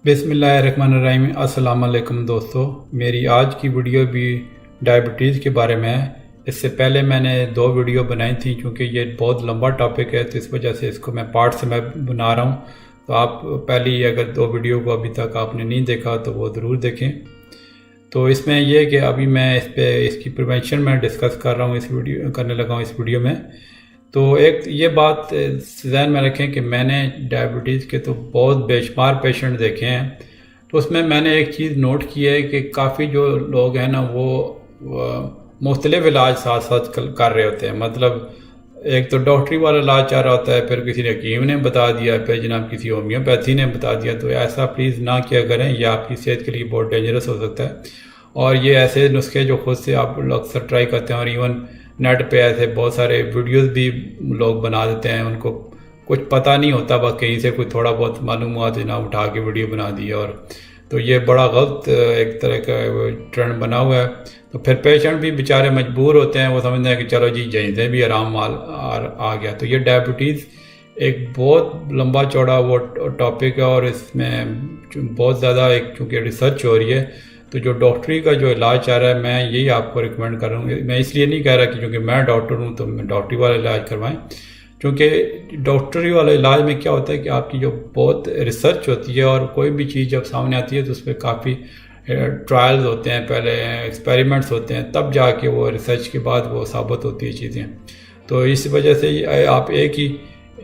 बिस्मिल्लाहिर्रहमानिर्रहीम। अस्सलाम वालेकुम दोस्तों, मेरी आज की वीडियो भी डायबिटीज़ के बारे में है। इससे पहले मैंने 2 वीडियो बनाई थी, क्योंकि ये बहुत लंबा टॉपिक है तो इस वजह से इसको मैं पार्ट से मैं बना रहा हूँ। तो आप पहले अगर 2 वीडियो को अभी तक आपने नहीं देखा तो वो ज़रूर देखें। तो इसमें यह है कि अभी मैं इसकी प्रिवेंशन में डिस्कस कर रहा हूँ, करने लगा हूँ इस वीडियो में। तो एक ये बात ज़हन में रखें कि मैंने डायबिटीज़ के तो बहुत बेशुमार पेशेंट देखे हैं। तो उसमें मैंने एक चीज़ नोट की है कि काफ़ी जो लोग हैं ना वो मुख्तलिफ इलाज साथ साथ कर रहे होते हैं। मतलब एक तो डॉक्टरी वाला इलाज चाह रहा होता है, फिर किसी हकीम ने बता दिया, फिर जनाब किसी होम्योपैथी ने बता दिया। तो ऐसा प्लीज़ ना किया करें, यह आपकी सेहत के लिए बहुत डेंजरस हो सकता है। और ये ऐसे नुस्खे जो खुद से आप अक्सर ट्राई करते हैं, और इवन नेट पे ऐसे बहुत सारे वीडियोस भी लोग बना देते हैं, उनको कुछ पता नहीं होता, बस कहीं से कोई थोड़ा बहुत मालूम हुआ तो ना उठा के वीडियो बना दी। और तो ये बड़ा गलत एक तरह का ट्रेंड बना हुआ है। तो फिर पेशेंट भी बेचारे मजबूर होते हैं, वो समझते हैं कि चलो जी यहीं से भी आराम आ गया। तो ये डायबिटीज़ एक बहुत लंबा चौड़ा वो टॉपिक है, और इसमें बहुत ज़्यादा एक चूँकि रिसर्च हो रही है, तो जो डॉक्टरी का जो इलाज चाह रहा है मैं यही आपको रिकमेंड कर रहा हूँ। मैं इसलिए नहीं कह रहा कि क्योंकि मैं डॉक्टर हूँ तो मैं डॉक्टरी वाला इलाज करवाएं, क्योंकि डॉक्टरी वाले इलाज में क्या होता है कि आपकी जो बहुत रिसर्च होती है, और कोई भी चीज़ जब सामने आती है तो उस पर काफ़ी ट्रायल्स होते हैं, पहले एक्सपेरिमेंट्स होते हैं, तब जाके वो रिसर्च के बाद वो साबित होती है चीज़ें। तो इस वजह से आप एक ही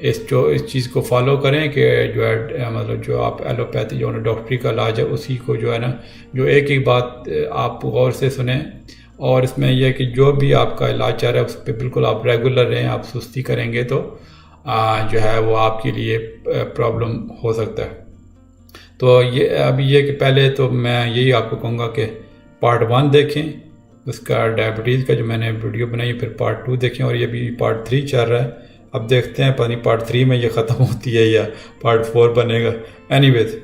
इस चीज़ को फॉलो करें कि जो है मतलब जो आप एलोपैथी जो है डॉक्टरी का इलाज है उसी को जो है ना, जो एक बात आप गौर से सुने। और इसमें यह कि जो भी आपका इलाज चाह रहा है उस पर बिल्कुल आप रेगुलर रहें। आप सुस्ती करेंगे तो जो है वो आपके लिए प्रॉब्लम हो सकता है। तो ये अभी ये कि पहले तो मैं यही आपको कहूँगा कि पार्ट 1 देखें उसका, डायबिटीज़ का जो मैंने वीडियो बनाई, फिर पार्ट 2 देखें, और ये भी पार्ट 3 चल रहा है। अब देखते हैं पता नहीं पार्ट 3 में ये ख़त्म होती है या पार्ट 4 बनेगा। एनीवेज,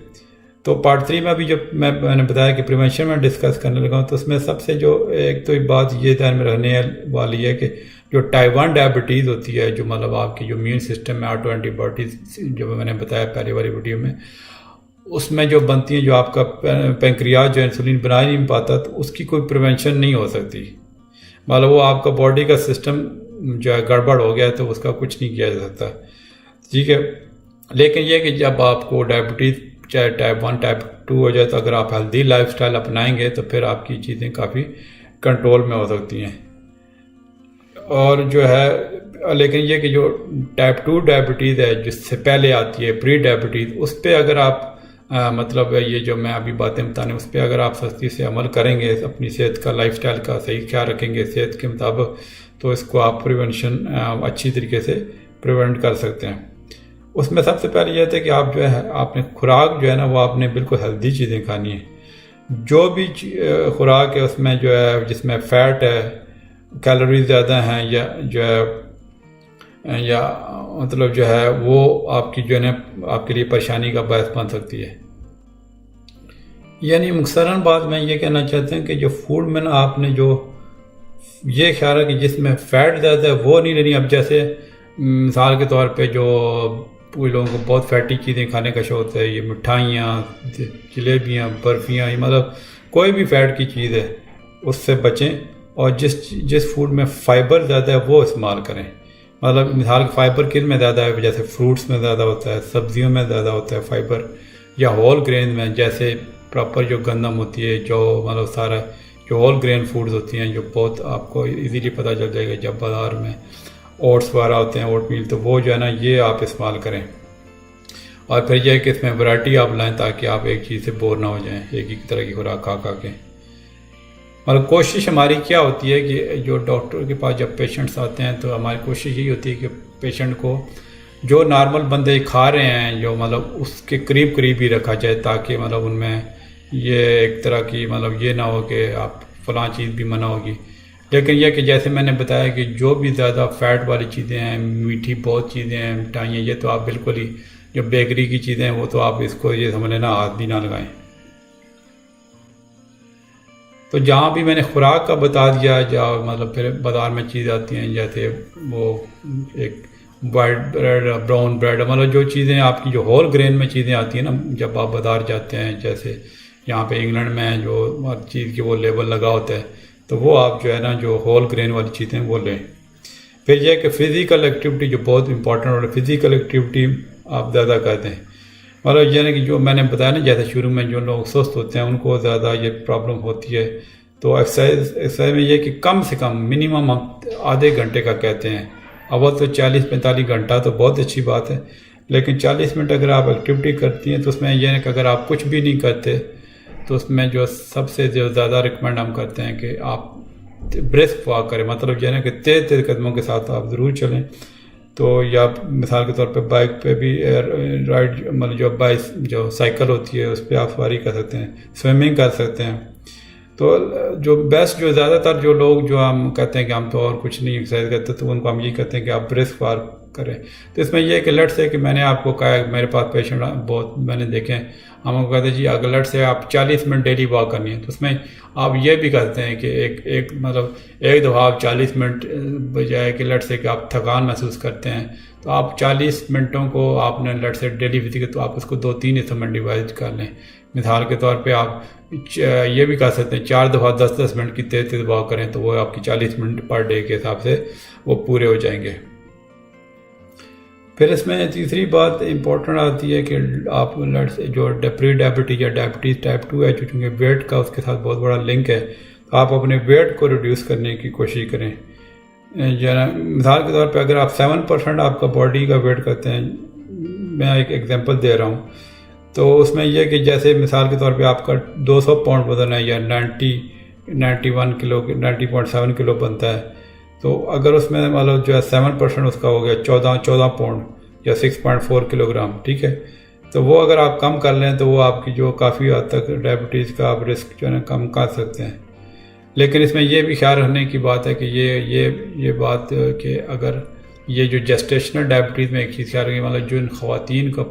तो पार्ट 3 में अभी जो मैंने बताया कि प्रिवेंशन में डिस्कस करने लगा हूँ, तो उसमें सबसे जो एक तो बात ये ध्यान में रखने वाली है कि जो टाइप 1 डायबिटीज़ होती है, जो मतलब आपकी जो इम्यून सिस्टम में ऑटो एंटीबॉडीज जो मैंने बताया पहले वाली वीडियो में, उसमें जो बनती है, जो आपका पेंक्रियाज जो इंसुलिन बना ही नहीं पाता, तो उसकी कोई प्रिवेंशन नहीं हो सकती। मतलब वो आपका बॉडी का सिस्टम जो है गड़बड़ हो गया तो उसका कुछ नहीं किया जा सकता, ठीक है। लेकिन यह कि जब आपको डायबिटीज़ चाहे टाइप 1 टाइप 2 हो जाए, तो अगर आप हेल्दी लाइफस्टाइल अपनाएंगे तो फिर आपकी चीज़ें काफ़ी कंट्रोल में हो सकती हैं। और जो है लेकिन ये कि जो टाइप 2 डायबिटीज़ है जिससे पहले आती है प्री डायबिटीज़, उस पर अगर आप मतलब ये जो मैं अभी बातें बताने उस पर अगर आप सख्ती से अमल करेंगे, अपनी सेहत का लाइफस्टाइल का सही ख्याल रखेंगे सेहत के मुताबिक, तो इसको आप प्रिवेंशन अच्छी तरीके से प्रिवेंट कर सकते हैं। उसमें सबसे पहले यह था कि आप जो है आपने खुराक जो है ना वो आपने बिल्कुल हेल्दी चीज़ें खानी है। जो भी खुराक है उसमें जो है जिसमें फ़ैट है, कैलोरी ज़्यादा हैं, या जो है या मतलब जो है वो आपकी जो है ना आपके लिए परेशानी का बायस बन सकती है। यानी मुख्तसरन बात मैं ये कहना चाहता हूँ कि जो फूड में ना आपने जो ये ख्याल है कि जिसमें फ़ैट ज़्यादा है वो नहीं लेनी। अब जैसे मिसाल के तौर पे जो कोई लोगों को बहुत फैटी चीज़ें खाने का शौक होता है, ये मिठाइयाँ, जलेबियाँ, बर्फ़ियाँ, ये मतलब कोई भी फ़ैट की चीज़ है उससे बचें। और जिस फूड में फ़ाइबर ज़्यादा है वो इस्तेमाल करें। मतलब मिसाल फ़ाइबर किन में ज़्यादा है, जैसे फ्रूट्स में ज़्यादा होता है, सब्जियों में ज़्यादा होता है फ़ाइबर, या होल ग्रेन में जैसे प्रॉपर जो गंदम होती है, जो मतलब सारा जो होल ग्रेन फूड्स होती हैं, जो बहुत आपको इजीली पता चल जाएगा जब बाज़ार में ओट्स वगैरह होते हैं, ओट मील, तो वो जो है ना ये आप इस्तेमाल करें। और फिर यह है कि इसमें वैरायटी आप लाएं ताकि आप एक चीज़ से बोर ना हो जाएं एक ही तरह की खुराक खा के। मतलब कोशिश हमारी क्या होती है कि जो डॉक्टर के पास जब पेशेंट्स आते हैं तो हमारी कोशिश यही होती है कि पेशेंट को जो नॉर्मल बंदे खा रहे हैं जो मतलब उसके करीब करीब ही रखा जाए, ताकि मतलब उनमें ये एक तरह की मतलब ये ना हो कि आप फ़लाँ चीज़ भी मना होगी। लेकिन यह कि जैसे मैंने बताया कि जो भी ज़्यादा फ़ैट वाली चीज़ें हैं, मीठी बहुत चीज़ें हैं, मिठाइयाँ, ये तो आप बिल्कुल ही जो बेकरी की चीज़ें हैं वो तो आप इसको ये समझ लेना हाथ भी ना लगाएं। तो जहाँ भी मैंने खुराक का बता दिया, जहाँ मतलब फिर बाज़ार में चीज़ आती हैं जैसे वो एक वाइट ब्रेड, ब्राउन ब्रेड, मतलब जो चीज़ें आपकी जो होल ग्रेन में चीज़ें आती हैं ना, जब आप बाज़ार जाते हैं, जैसे यहाँ पे इंग्लैंड में जो हर चीज़ की वो लेबल लगा होता है, तो वो आप जो है ना जो होल ग्रेन वाली चीज़ें वो लें। फिर यह कि फ़िज़िकल एक्टिविटी जो बहुत इंपॉर्टेंट है, फ़िज़िकल एक्टिविटी आप ज़्यादा करते हैं। मतलब यानी कि जो मैंने बताया ना, जैसे शुरू में जो लोग सुस्त होते हैं उनको ज़्यादा ये प्रॉब्लम होती है, तो एक्सरसाइज में ये कि कम से कम मिनिमम हम आधे घंटे का कहते हैं। अब तो 40-45 घंटा तो बहुत अच्छी बात है, लेकिन 40 मिनट अगर आप एक्टिविटी करती हैं तो उसमें यह है कि अगर आप कुछ भी नहीं करते तो उसमें जो सबसे जो ज़्यादा रिकमेंड हम करते हैं कि आप ब्रिस्क वॉक करें, मतलब यह है कि तेज़ तेज़ कदमों के साथ आप ज़रूर चलें। तो या मिसाल के तौर पे बाइक पे भी राइड, मतलब जो साइकिल होती है उस पर आप सवारी कर सकते हैं, स्विमिंग कर सकते हैं। तो जो बेस्ट, जो ज़्यादातर जो लोग जो हम कहते हैं कि हम तो और कुछ नहीं एक्सरसाइज करते, तो उनको हम यही कहते हैं कि आप ब्रिस्क वॉक करें। तो इसमें यह है कि लेट से कि मैंने आपको कहा, मेरे पास पेशेंट बहुत मैंने देखे हैं, हम कहते हैं जी अगर लेट से आप 40 मिनट डेली वॉक करनी है, तो उसमें आप ये भी करते हैं कि एक मतलब एक दफ़ा आप 40 मिनट बजाय कि लेट से कि आप थकान महसूस करते हैं, तो आप 40 मिनटों को आपने लेट से डेली फिजिकल, तो आप उसको 2-3 हिस्सों में डिवाइड कर लें। मिसाल के तौर पे आप ये भी कर सकते हैं 4 दफ़ा 10-10 मिनट की तेज़ तेज़ वॉक करें, तो वो आपकी 40 मिनट पर डे के हिसाब से वो पूरे हो जाएंगे। फिर इसमें तीसरी बात इंपॉर्टेंट आती है कि आप जो प्री डायबिटीज या डायबिटीज़ टाइप 2 है, जो चूँकि वेट का उसके साथ बहुत बड़ा लिंक है, तो आप अपने वेट को रिड्यूस करने की कोशिश करें। मिसाल के तौर पे अगर आप 7% आपका बॉडी का वेट करते हैं, मैं एक एग्जांपल दे रहा हूँ, तो उसमें यह कि जैसे मिसाल के तौर पे आपका 200 पाउंड वजन है या 91 किलो 90.7 किलो बनता है, तो अगर उसमें मतलब जो है 7% उसका हो गया 14 पाउंड या 6.4 किलोग्राम, ठीक है, तो वो अगर आप कम कर लें तो वो आपकी जो काफ़ी हद तक डायबिटीज़ का आप रिस्क जो है ना कम कर सकते हैं। लेकिन इसमें यह भी ख्याल रखने की बात है कि ये बात कि अगर ये जो जेस्टेशनल डायबिटीज़ में एक चीज़ ख्याल रखें, मतलब जो इन ख़वातीन को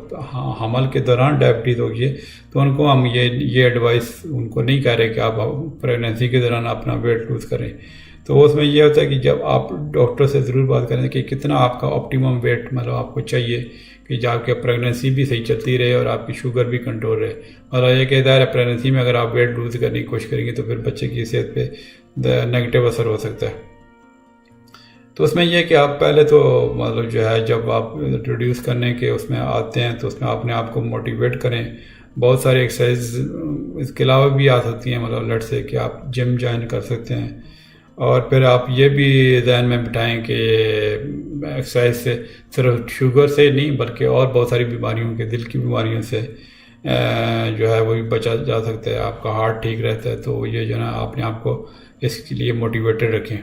हमल के दौरान डायबिटीज़ होगी है, तो उनको हम ये एडवाइस उनको नहीं कह रहे कि आप प्रेगनेंसी के दौरान अपना वेट लूज़ करें। तो उसमें यह होता है कि जब आप डॉक्टर से ज़रूर बात करें कि कितना आपका ऑप्टिमम वेट मतलब आपको चाहिए कि जब आपकी प्रेगनेंसी भी सही चलती रहे और आपकी शुगर भी कंट्रोल रहे। और ये कहता है प्रेगनेंसी में अगर आप वेट लूज़ करने की कोशिश करेंगे तो फिर बच्चे की सेहत पे नेगेटिव असर हो सकता है। तो उसमें यह कि आप पहले तो मतलब जो है जब आप रिड्यूस करने के उसमें आते हैं तो उसमें अपने आप को मोटिवेट करें। बहुत सारी एक्सरसाइज इसके अलावा भी आ सकती हैं, मतलब लेट से कि आप जिम ज्वाइन कर सकते हैं। और फिर आप ये भी ध्यान में बिठाएं कि एक्सरसाइज से सिर्फ शुगर से नहीं बल्कि और बहुत सारी बीमारियों के, दिल की बीमारियों से जो है वो भी बचा जा सकता है, आपका हार्ट ठीक रहता है। तो ये जो है ना अपने आप को इसके लिए मोटिवेटेड रखें।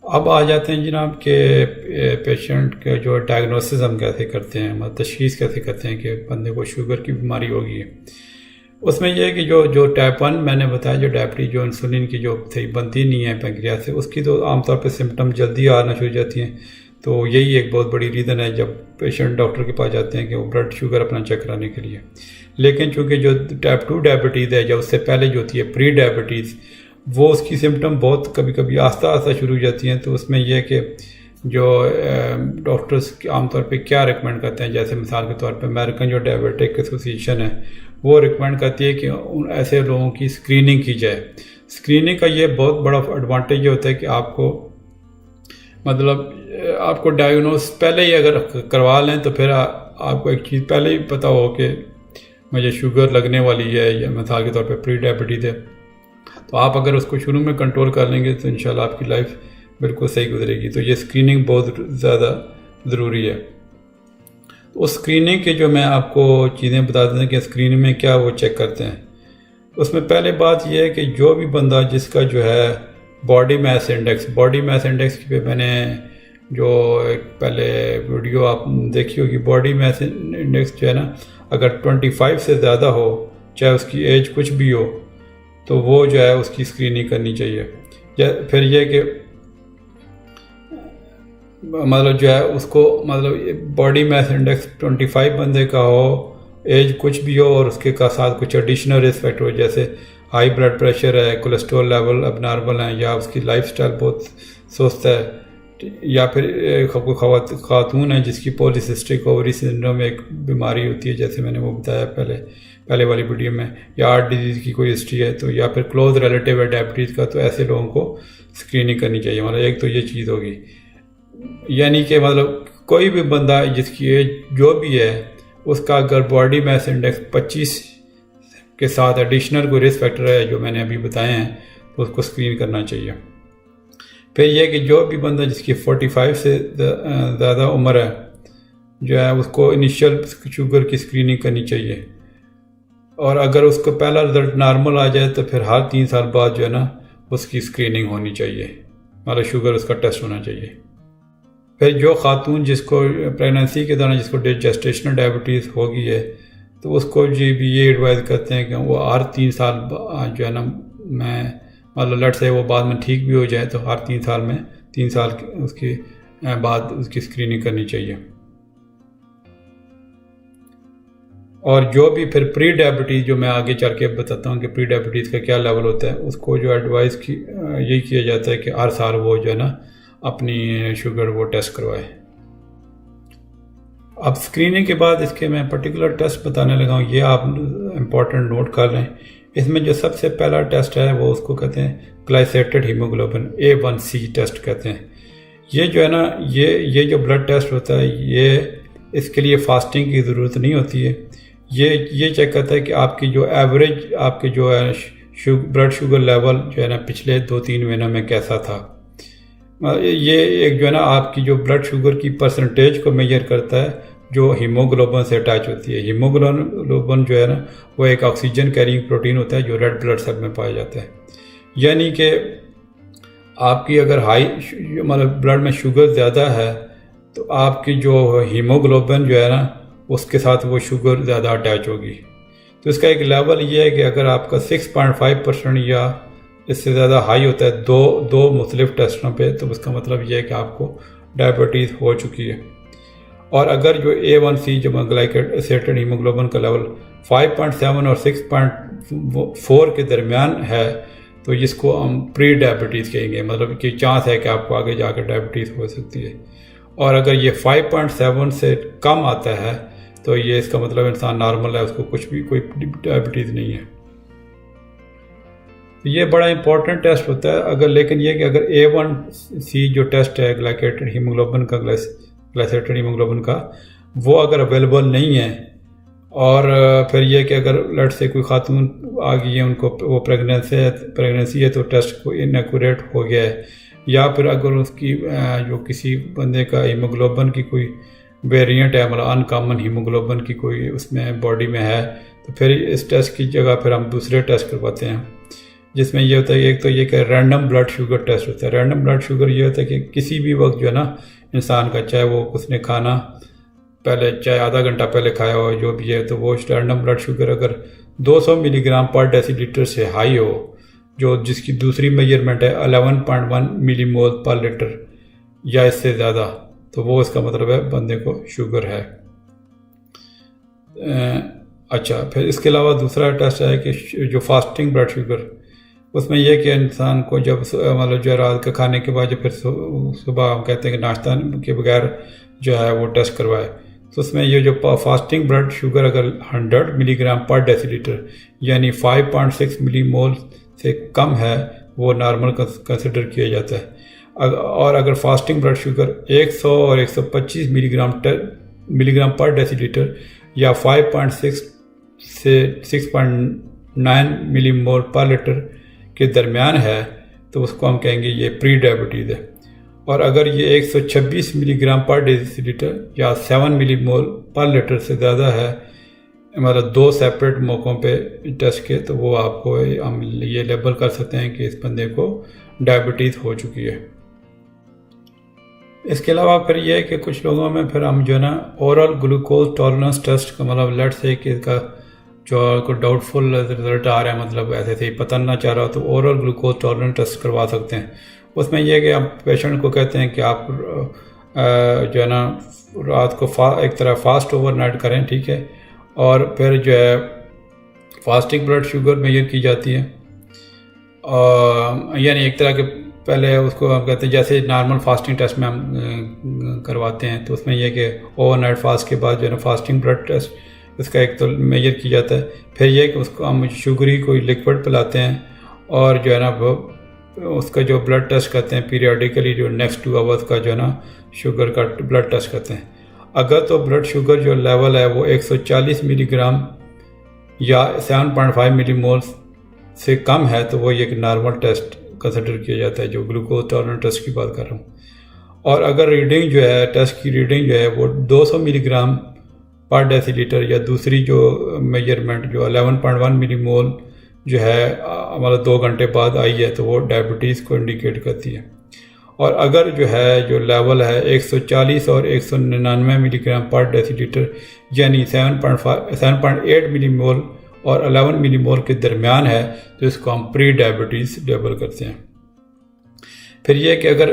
अब आ जाते हैं जनाब के पेशेंट के जो डायग्नोसिस हम कैसे करते हैं, मतलब तशखीस कैसे करते हैं कि बंदे को शुगर की बीमारी होगी है। उसमें यह है कि जो टाइप 1 मैंने बताया, जो डायबिटीज जो इंसुलिन की जो सही बनती नहीं है पैंक्रियास से, उसकी तो आमतौर पर सिम्टम जल्दी आना शुरू हो जाती हैं। तो यही एक बहुत बड़ी रीज़न है जब पेशेंट डॉक्टर के पास जाते हैं कि वो ब्लड शुगर अपना चेक कराने के लिए। लेकिन चूँकि जो टाइप 2 डायबिटीज़ है, जब उससे पहले जो होती है प्री डायबिटीज़, वो उसकी सिम्टम बहुत कभी कभी आस्ता आस्ता शुरू हो जाती हैं। तो उसमें यह कि जो डॉक्टर्स आमतौर पे क्या रिकमेंड करते हैं, जैसे मिसाल के तौर पे अमेरिकन जो डायबिटिक एसोसिएशन है वो रिकमेंड करती है कि उन ऐसे लोगों की स्क्रीनिंग की जाए। स्क्रीनिंग का ये बहुत बड़ा एडवांटेज ये होता है कि आपको मतलब आपको डायग्नोस पहले ही अगर करवा लें तो फिर आपको एक चीज़ पहले ही पता हो कि मुझे शुगर लगने वाली है या मिसाल के तौर पे प्री डायबिटीज़ है, तो आप अगर उसको शुरू में कंट्रोल कर लेंगे तो इंशाल्लाह आपकी लाइफ बिल्कुल सही गुजरेगी। तो ये स्क्रीनिंग बहुत ज़्यादा ज़रूरी है। तो उस स्क्रीनिंग के जो मैं आपको चीज़ें बता दें कि स्क्रीनिंग में क्या वो चेक करते हैं। उसमें पहले बात यह है कि जो भी बंदा जिसका जो है बॉडी मास इंडेक्स पे मैंने जो एक पहले वीडियो आप देखी होगी, बॉडी मास इंडेक्स जो है ना अगर 25 से ज़्यादा हो, चाहे उसकी एज कुछ भी हो, तो वो जो है उसकी स्क्रीनिंग करनी चाहिए। फिर ये कि मतलब जो है उसको मतलब बॉडी मास इंडेक्स 25 बंदे का हो, एज कुछ भी हो और उसके साथ कुछ एडिशनल रिस्क फैक्टर हो, जैसे हाई ब्लड प्रेशर है, कोलेस्ट्रॉल लेवल अब नॉर्मल है, या उसकी लाइफस्टाइल बहुत सुस्त है, या फिर कोई खातून है जिसकी पॉलीसिस्टिक ओवरी सिंड्रोम एक बीमारी होती है, जैसे मैंने वो बताया पहले वाली वीडियो में, या हार्ट डिजीज़ की कोई हिस्ट्री है, तो या फिर क्लोज रिलेटिव है डायबिटीज़ का, तो ऐसे लोगों को स्क्रीनिंग करनी चाहिए। मतलब एक तो ये चीज़ होगी, यानी कि मतलब कोई भी बंदा जिसकी एज जो भी है, उसका अगर बॉडी मास इंडेक्स 25 के साथ एडिशनल कोई रिस्क फैक्टर है जो मैंने अभी बताए हैं, तो उसको स्क्रीन करना चाहिए। फिर यह कि जो भी बंदा जिसकी 45 से ज़्यादा उम्र है जो है, उसको इनिशियल शुगर की स्क्रीनिंग करनी चाहिए, और अगर उसको पहला रिजल्ट नॉर्मल आ जाए तो फिर हर 3 साल बाद जो है ना उसकी स्क्रीनिंग होनी चाहिए, मतलब शुगर उसका टेस्ट होना चाहिए। फिर जो खातून जिसको प्रेगनेंसी के दौरान जिसको जेस्टेशनल डायबिटीज़ हो गई है, तो उसको जी भी ये एडवाइस करते हैं कि वो हर 3 साल जो है ना, मैं मतलब लट से वो बाद में ठीक भी हो जाए तो हर 3 साल में 3 साल उसके बाद उसकी स्क्रीनिंग करनी चाहिए। और जो भी फिर प्री डायबिटीज़ जो मैं आगे चल के बताता हूँ कि प्री डायबिटीज़ का क्या लेवल होता है, उसको जो एडवाइस की यही किया जाता है कि हर साल वो जो है ना अपनी शुगर वो टेस्ट करवाए। अब स्क्रीनिंग के बाद इसके मैं पर्टिकुलर टेस्ट बताने लगा हूँ, ये आप इम्पोर्टेंट नोट कर लें। इसमें जो सबसे पहला टेस्ट है वो उसको कहते हैं ग्लाइसेटेड हीमोग्लोबिन, A1C टेस्ट कहते हैं। ये जो है ना ये जो ब्लड टेस्ट होता है, ये इसके लिए फास्टिंग की ज़रूरत नहीं होती है। ये चेक करता है कि आपकी जो एवरेज आपके जो है ब्लड शुगर लेवल जो है ना पिछले 2-3 महीनों में कैसा था। ये एक जो है ना आपकी जो ब्लड शुगर की परसेंटेज को मेजर करता है जो हीमोग्लोबिन से अटैच होती है। हीमोग्लोबिन जो है ना वो एक ऑक्सीजन कैरिंग प्रोटीन होता है जो रेड ब्लड सेल में पाया जाता है। यानी कि आपकी अगर हाई मतलब ब्लड में शुगर ज़्यादा है तो आपकी जो हीमोग्लोबिन जो है ना उसके साथ वो शुगर ज़्यादा अटैच होगी। तो इसका एक लेवल ये है कि अगर आपका 6.5% या इससे ज़्यादा हाई होता है दो मुख्तलिफ टेस्टों पे, तो उसका मतलब ये है कि आपको डायबिटीज़ हो चुकी है। और अगर जो A1C जो ग्लाइसेटेड हीमोग्लोबिन का लेवल 5.7 और 6.4 के दरमियान है, तो इसको हम प्री डायबिटीज़ कहेंगे, मतलब कि चांस है कि आपको आगे जाकर डायबिटीज़ हो सकती है। और अगर ये 5.7 से कम आता है तो ये इसका मतलब इंसान नॉर्मल है, उसको कोई डायबिटीज़ नहीं है। ये बड़ा इंपॉर्टेंट टेस्ट होता है। अगर लेकिन ये कि अगर A1C जो टेस्ट है ग्लाइसेटेड हीमोग्लोबिन का ग्लाइसेटेड हीमोग्लोबिन का, वो अगर अवेलेबल नहीं है, और फिर ये कि अगर लट से कोई खातून आ गई है, उनको वो प्रेगनेंसी है तो टेस्ट को इनएक्यूरेट हो गया है, या फिर अगर उसकी जो किसी बंदे का हीमोग्लोबिन की कोई वेरिएंट है, मतलब अनकॉमन हीमोग्लोबिन की कोई उसमें बॉडी में है, तो फिर इस टेस्ट की जगह फिर हम दूसरे टेस्ट करवाते हैं, जिसमें ये होता है एक तो ये कि रैंडम ब्लड शुगर टेस्ट होता है। रैंडम ब्लड शुगर ये होता है कि किसी भी वक्त जो है ना इंसान का, चाहे वो उसने खाना पहले चाहे आधा घंटा पहले खाया हो, जो भी है, तो वो रैंडम ब्लड शुगर अगर 200 मिलीग्राम पर डेसीलीटर से हाई हो, जो जिसकी दूसरी मेजरमेंट है 11.1 मिलीमोल पर लीटर या इससे ज़्यादा, तो वो इसका मतलब है बंदे को शुगर है। अच्छा, फिर इसके अलावा दूसरा टेस्ट है कि जो फास्टिंग ब्लड शुगर, उसमें यह कि इंसान को जब मतलब जो रात का खाने के बाद जो फिर सुबह हम कहते हैं कि नाश्ता के बगैर जो है वो टेस्ट करवाए, तो उसमें ये जो फास्टिंग ब्लड शुगर अगर 100 मिलीग्राम पर डेसीलीटर यानी 5.6 मिलीमोल से कम है, वो नॉर्मल कंसिडर किया जाता है। और अगर फास्टिंग ब्लड शुगर 100 और 125 मिलीग्राम पर डेसीलीटर या 5.6 से 6.9 मिलीमोल पर लीटर के दरमियान है, तो उसको हम कहेंगे ये प्री डायबिटीज़ है। और अगर ये 126 मिलीग्राम पर डेसीलीटर या 7 मिलीमोल पर लीटर से ज़्यादा है, मतलब 2 सेपरेट मौक़ों पे टेस्ट के, तो वो आपको हम ये लेबल कर सकते हैं कि इस बंदे को डायबिटीज़ हो चुकी है। इसके अलावा फिर ये है कि कुछ लोगों में फिर हम जो है ना ओरल ग्लूकोज टॉलरेंस टेस्ट का, मतलब लेट से कि इसका जो कोई डाउटफुल रिजल्ट आ रहा है, मतलब ऐसे ही पता ना चाह रहा, तो ओरल ग्लूकोज टॉलरेंस टेस्ट करवा सकते हैं। उसमें यह है कि आप पेशेंट को कहते हैं कि आप जो है ना रात को एक तरह फास्ट ओवरनाइट करें, ठीक है, और फिर जो है फास्टिंग ब्लड शुगर मेजर की जाती है, यानी एक तरह के पहले उसको हम कहते हैं, जैसे नॉर्मल फास्टिंग टेस्ट में हम करवाते हैं, तो उसमें यह कि ओवरनाइट फास्ट के बाद जो है ना फास्टिंग ब्लड टेस्ट उसका एक तो मेजर किया जाता है। फिर यह कि उसको हम शुगरी कोई लिक्विड पिलाते हैं और जो है ना वो उसका जो ब्लड टेस्ट करते हैं पीरियडिकली, जो नेक्स्ट 2 आवर्स का जो है ना शुगर का ब्लड टेस्ट करते हैं। अगर तो ब्लड शुगर जो लेवल है वो 140 मिलीग्राम या 7.5 मिलीमोल्स से कम है तो वो एक नॉर्मल टेस्ट कंसिडर किया जाता है, जो ग्लूकोज टॉलरेंस टेस्ट की बात कर रहा हूँ। और अगर रीडिंग जो है टेस्ट की रीडिंग जो है वो 200 मिलीग्राम पर डेसीलीटर या दूसरी जो मेजरमेंट जो 11.1 मिलीमोल जो है हमारा 2 घंटे बाद आई है तो वो डायबिटीज़ को इंडिकेट करती है। और अगर जो है जो लेवल है 140 और 199 मिलीग्राम पर डेसीलीटर यानी 7.8 मिलीमोल और 11 मिलीमोल के दरमियान है तो इसको हम प्री डायबिटीज़ लेबल करते हैं। फिर यह कि अगर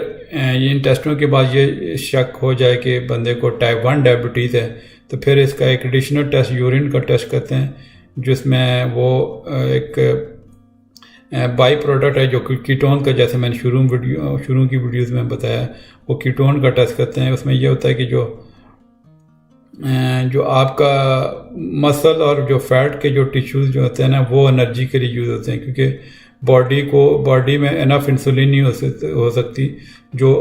इन टेस्टों के बाद ये शक हो जाए कि बंदे को टाइप 1 डायबिटीज़ है तो फिर इसका एक एडिशनल टेस्ट यूरिन का टेस्ट करते हैं, जिसमें वो एक बाई प्रोडक्ट है जो कीटोन का, जैसे मैंने शुरू की वीडियोस में बताया, वो कीटोन का टेस्ट करते हैं। उसमें यह होता है कि जो आपका मसल और जो फैट के जो टिश्यूज़ जो होते हैं ना वो एनर्जी के लिए यूज़ होते हैं, क्योंकि बॉडी में इनफ इंसुलिन नहीं हो सकती जो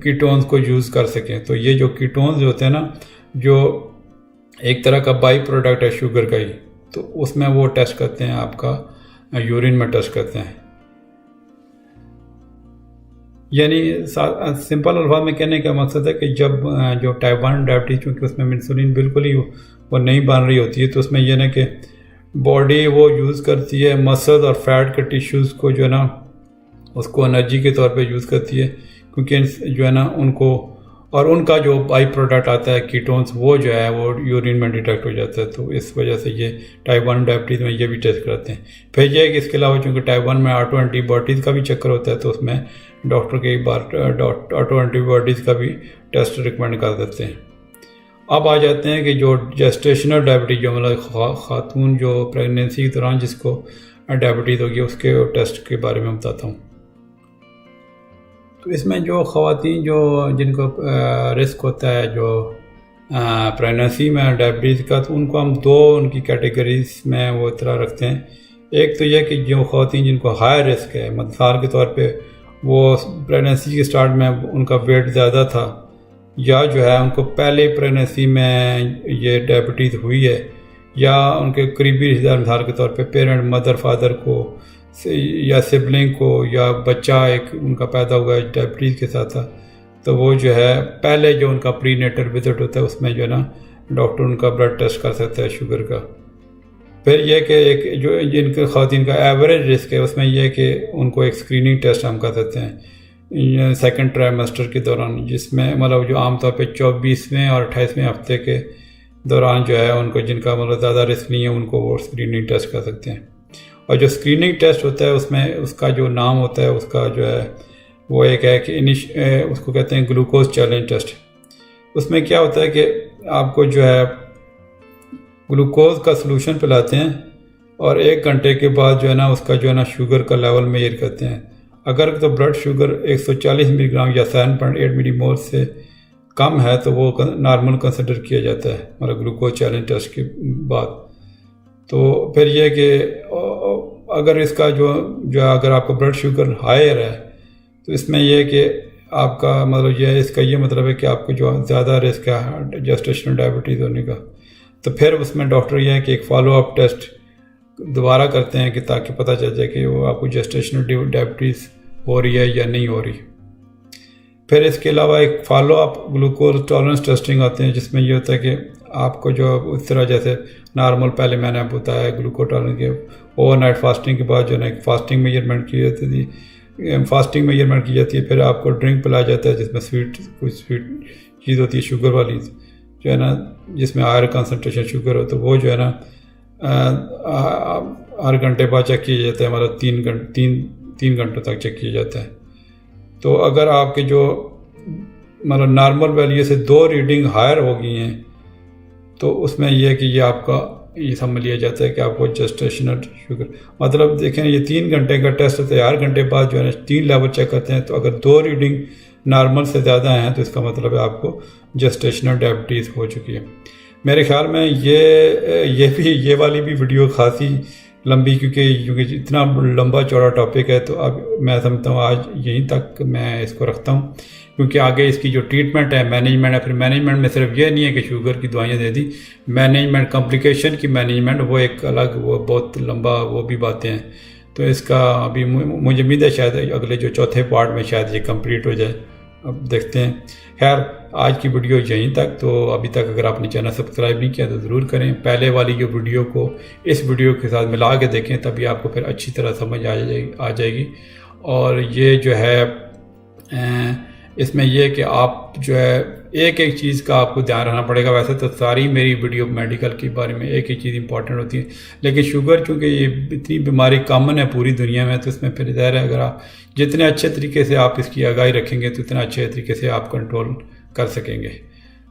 कीटोन्स को यूज़ कर सकें। तो ये जो कीटोन्स होते हैं ना, जो एक तरह का बाई प्रोडक्ट है शुगर का ही, तो उसमें वो टेस्ट करते हैं, आपका यूरिन में टेस्ट करते हैं। यानी सिंपल अल्फाज में कहने का मकसद है कि जब जो टाइप 1 डायबिटीज़, क्योंकि उसमें इंसुलिन बिल्कुल ही वो नहीं बन रही होती है, तो उसमें यह ना कि बॉडी वो यूज़ करती है मसल और फैट के टिश्यूज़ को जो है ना उसको एनर्जी के तौर पे यूज़ करती है, क्योंकि जो है ना उनको और उनका जो बाई प्रोडक्ट आता है कीटोन्स वो जो है वो यूरिन में डिटेक्ट हो जाता है। तो इस वजह से ये टाइप 1 डायबिटीज़ में ये भी टेस्ट कराते हैं। फिर यह है कि इसके अलावा चूँकि टाइप 1 में ऑटो एंटीबॉडीज़ का भी चक्कर होता है, तो उसमें डॉक्टर कई बार ऑटो एंटीबॉडीज़ का भी टेस्ट रिकमेंड कर देते हैं। अब आ जाते हैं कि जो जेस्टेशनल डायबिटीज़, जो मतलब खातून जो प्रेगनेंसी के दौरान जिसको डायबिटीज़ होगी उसके टेस्ट के बारे में बताता हूँ। तो इसमें जो ख़वातीन जो जिनको रिस्क होता है जो प्रेगनेंसी में डायबिटीज़ का, तो उनको हम 2 उनकी कैटेगरीज में वो तरह रखते हैं। एक तो यह कि जो ख़वातीन जिनको हाई रिस्क है, मिसाल के तौर पे वो प्रेगनेंसी के स्टार्ट में उनका वेट ज़्यादा था, या जो है उनको पहले प्रेगनेंसी में ये डायबिटीज़ हुई है, या उनके करीबी रिश्तेदार मिसाल के तौर पे पेरेंट मदर फादर को या सिबलिंग को या बच्चा एक उनका पैदा हुआ है डायबिटीज़ के साथ था, तो वो जो है पहले जो उनका प्रीनेटल विजिट होता है उसमें जो है ना डॉक्टर उनका ब्लड टेस्ट कर सकता है शुगर का। फिर यह कि एक जो जिनके ख़वातीन का एवरेज रिस्क है उसमें यह कि उनको एक स्क्रीनिंग टेस्ट हम कर सकते हैं सेकंड ट्राइमेस्टर के दौरान, जिसमें मतलब जो आमतौर पे 24वें और 28वें हफ्ते के दौरान जो है उनको जिनका मतलब ज़्यादा रिस्क नहीं है उनको वो स्क्रीनिंग टेस्ट कर सकते हैं। और जो स्क्रीनिंग टेस्ट होता है उसमें उसका जो नाम होता है उसका जो है वो एक है कि उसको कहते हैं ग्लूकोज चैलेंज टेस्ट। उसमें क्या होता है कि आपको जो है ग्लूकोज का सलूशन पिलाते हैं और 1 घंटे के बाद जो है ना उसका जो है ना शुगर का लेवल मेजर करते हैं। अगर तो ब्लड शुगर 140 मिलीग्राम या 7.8 मिलीमोल से कम है तो वो नॉर्मल कंसिडर किया जाता है, मतलब ग्लूकोज चैलेंज टेस्ट के बाद। तो फिर यह कि अगर इसका जो अगर आपका ब्लड शुगर हायर है तो इसमें यह कि आपका मतलब यह इसका ये मतलब है कि आपको जो ज़्यादा रिस्क है जेस्टेशनल डायबिटीज़ होने का, तो फिर उसमें डॉक्टर यह है कि एक फॉलोअप टेस्ट दोबारा करते हैं कि ताकि पता चल जाए कि वो आपको जेस्टेशनल डायबिटीज़ हो रही है या नहीं हो रही। फिर इसके अलावा एक फॉलोअप ग्लूकोज टॉलरेंस टेस्टिंग आते हैं, जिसमें ये होता है कि आपको जो उस तरह जैसे नॉर्मल पहले मैंने आपको बताया ग्लूकोज टॉलरेंस के ओवरनाइट फास्टिंग के बाद जो है ना एक फास्टिंग मेजरमेंट की जाती थी, फास्टिंग मेजरमेंट की जाती है। फिर आपको ड्रिंक पिलाया जाता है जिसमें कुछ स्वीट चीज़ होती है शुगर वाली जो है ना, जिसमें हायर कंसनट्रेशन शुगर हो, तो वो जो है ना हर घंटे बाद चेक किया जाता है, मतलब 3 घंटों तक चेक किया जाता है। तो अगर आपके जो मतलब नॉर्मल वैल्यू से 2 रीडिंग हायर हो गई हैं तो उसमें यह है कि ये आपका ये समझ लिया जाता है कि आपको जेस्टेशनल शुगर, मतलब देखें ये 3 घंटे का टेस्ट होता है, 8 घंटे बाद जो है ना 3 लेवल चेक करते हैं, तो अगर 2 रीडिंग नॉर्मल से ज़्यादा हैं तो इसका मतलब है आपको जेस्टेशनल डायबिटीज़ हो चुकी है। मेरे ख्याल में ये वाली भी वीडियो खासी लंबी, क्योंकि इतना लंबा चौड़ा टॉपिक है, तो अब मैं समझता हूँ आज यहीं तक मैं इसको रखता हूँ, क्योंकि आगे इसकी जो ट्रीटमेंट है, मैनेजमेंट है, फिर मैनेजमेंट में सिर्फ ये नहीं है कि शुगर की दवाइयाँ दे दी, मैनेजमेंट कॉम्प्लिकेशन की मैनेजमेंट वो एक अलग, वो बहुत लंबा, वो भी बातें हैं। तो इसका अभी मुझे उम्मीद है शायद अगले जो चौथे पार्ट में शायद ये कंप्लीट हो जाए, अब देखते हैं। खैर आज की वीडियो यहीं तक। तो अभी तक अगर आपने चैनल सब्सक्राइब नहीं किया तो ज़रूर करें, पहले वाली जो वीडियो को इस वीडियो के साथ मिला के देखें, तभी आपको फिर अच्छी तरह समझ आ जाएगी। और ये जो है इसमें यह कि आप जो है एक एक चीज़ का आपको ध्यान रखना पड़ेगा। वैसे तो सारी मेरी वीडियो मेडिकल के बारे में एक ही चीज़ इंपॉर्टेंट होती है, लेकिन शुगर चूँकि ये इतनी बीमारी कॉमन है पूरी दुनिया में, तो इसमें फिर ज़ाहिर है अगर आप जितने अच्छे तरीके से आप इसकी आगाही रखेंगे तो उतना अच्छे तरीके से आप कंट्रोल कर सकेंगे।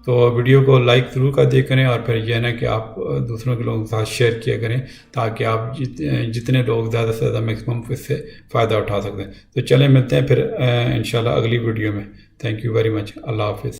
तो वीडियो को लाइक ज़रूर कर दिया करें, और फिर यह ना कि आप दूसरों के लोगों के साथ शेयर किया करें, ताकि आप जितने लोग ज़्यादा से ज़्यादा मैक्सिमम इससे फ़ायदा उठा सकते हैं। तो चलें मिलते हैं फिर इंशाल्लाह अगली वीडियो में। Thank you very much. अल्लाह हाफिज़।